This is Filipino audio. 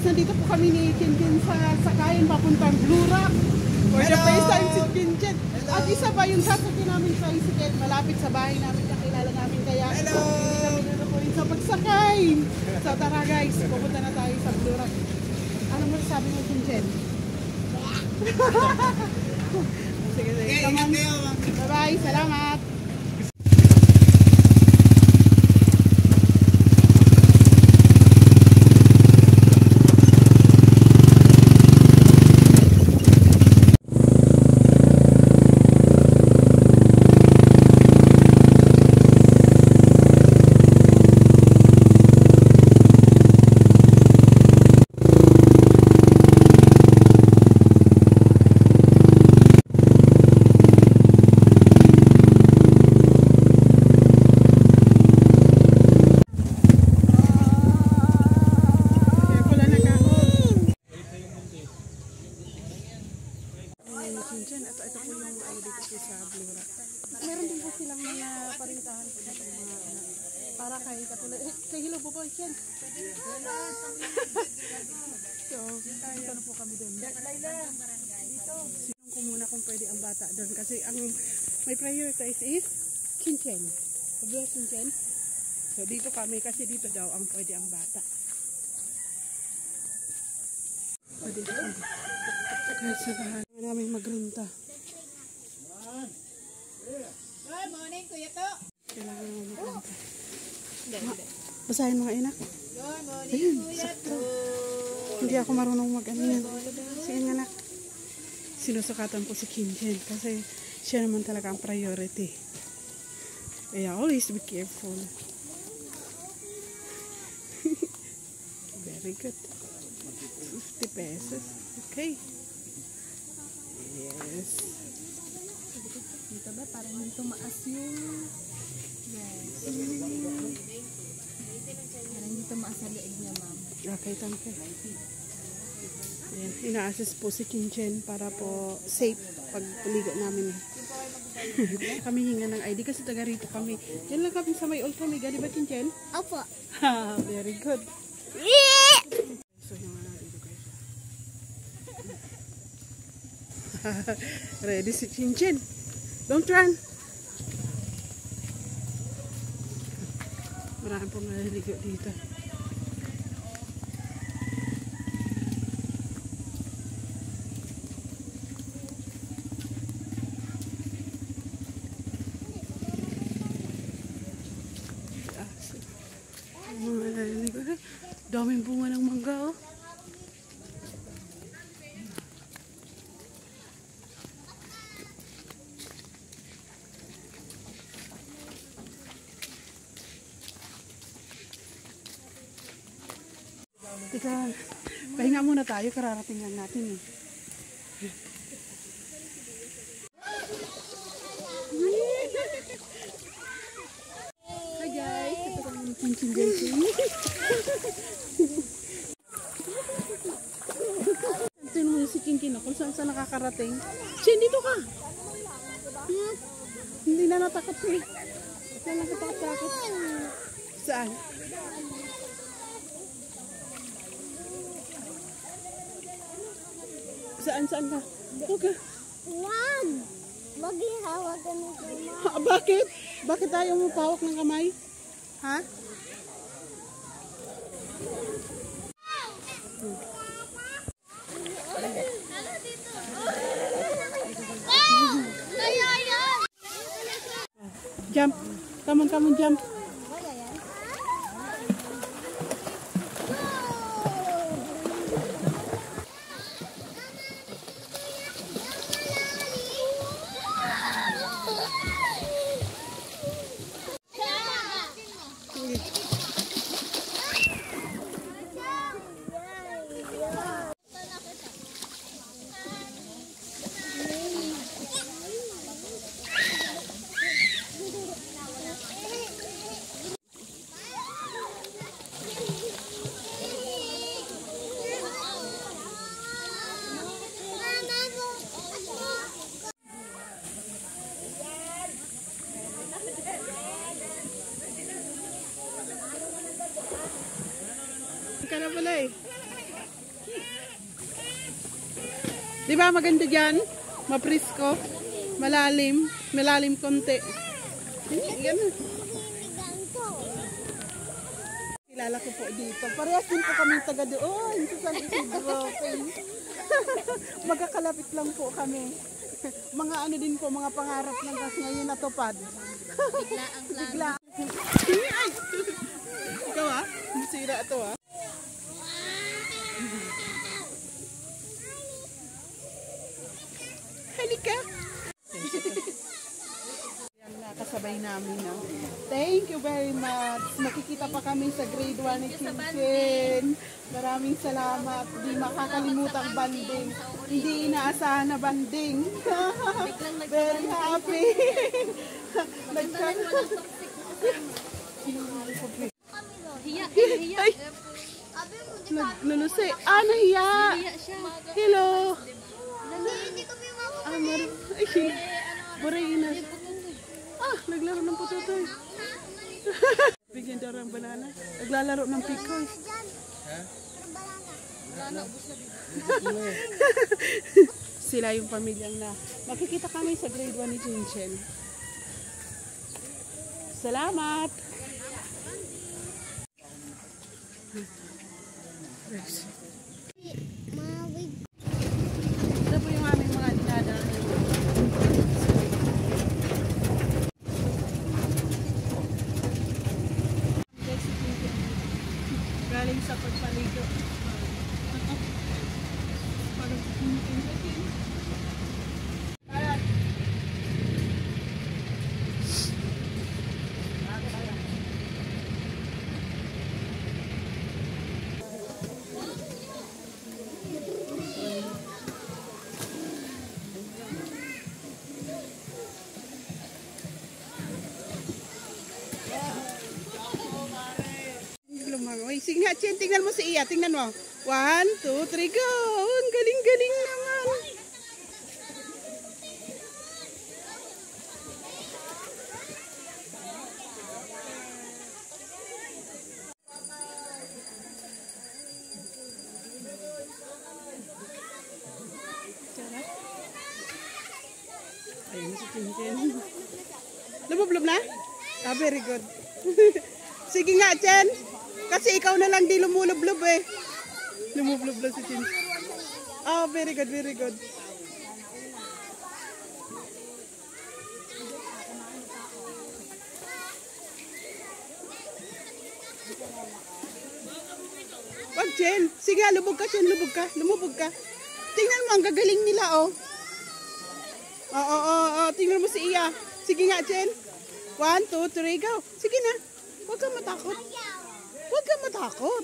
nandito po kami ni Kinkin sa sakayan papuntang Blue Rock. For the first time si Kinkin. At isa pa yung sasakyan namin sa tricycle malapit sa bahay namin, kakilala namin kaya hindi kami nanukurin sa pagsakay. So tara guys, pupunta na tayo sa Blue Rock. Ano mo sabi mo Kinkin? Sige, sige. Come on. Bye-bye. Salamat. Ito po yung dito po sa Blue Rock. Meron din po silang mga parintahan po dito para kay katulad. Say hello po boy, Ken. So, dito na po kami doon. Sinong ko muna kung pwede ang bata doon kasi ang may prioritize is Kinchen. Sabi mo Kinchen? So, dito kami kasi dito daw ang pwede ang bata. So, dito kami. Kahit sa bahan namin magrenta. Good morning, Kuya To. Kailangan namin magrenta. Basahin mga inak. Good morning, Kuya To. Hindi ako marunong mag-ano yan. Sige nga anak. Sinusukatan ko si Kinchen kasi siya naman talaga ang priority. Kaya always be careful. Very good. 50 pesos. Okay. Yes. Dito ba? Parang yung tumaas yung... Yes. Parang yung tumaas sa liig niya, ma'am. Okay, thank you. Ayan, ina-assist po si Kinchen para po safe pag puligo namin. Kami hinga ng ID kasi taga rito kami. Yan lang kami sa may Old Omega, di ba Kinchen? Opo. Ha, very good. So, yung dito guys. Ready si Kinchen. Don't run. Marami pong naliligo dito. Daming bunga ng mangga, oh. Teka, pahinga muna tayo, kararatingan natin, eh. Hi guys, ito kami ng Kinchen Jason. Tingnan mo si Kinchen kung saan saan nakakarating. Chin, dito ka! Hindi na natakot eh. Hindi na nakatakot. Saan? Saan ka? Okay. Wag! Wag ihawag ka ng kamay. Bakit? Bakit tayo mo pawak ng kamay? Ha? Jump. Come on, jump. Ka na pala eh. Di ba maganda dyan? Maprisko. Malalim. Malalim konti. Yan. Kilala ko po dito. Parehas din po kami taga doon. Sa San Isidro. Magkakalapit lang po kami. Mga ano din po, mga pangarap ng gas ngayon natupad. Bigla. Ay! Ikaw ah? Masira ito ah. Halika! Yan na, kasabay namin na. Thank you very much. Makikita pa kami sa grade 1 ni Chinchin. Maraming salamat. Hindi makakalimutang banding. Hindi inaasahan na banding. Very happy. Ay! Nalusi. Ah, nahiya. Hello. Ay, buray na. Ah, naglaro ng putotoy. Bigyan daw ng banana. Naglalaro ng pikoy. Sila yung pamilyang na. Makikita kami sa grade 1 ni Chinchin. Salamat! Ito po yung aming mga dinadaan. Galing sa pagpaligo. Uy, sige nga, Chen, tingnan mo si Iya. Tingnan mo. 1, 2, 3, go! Ang galing-galing naman. Ayun si Chen. Lumublob na? Ah, very good. Sige nga, Chen. Kasi ikaw na lang di lumulublob eh. Lumublob lang si Chen. Oh, very good, very good. Wag, Chen. Sige, lubog ka, Chen. Lubog ka. Lumubog ka. Tingnan mo, ang gagaling nila, oh. Oo. Tingnan mo si Iya. Sige nga, Chen. 1, 2, 3, go. Sige na. Huwag kang matakot. Huwag kang matakot.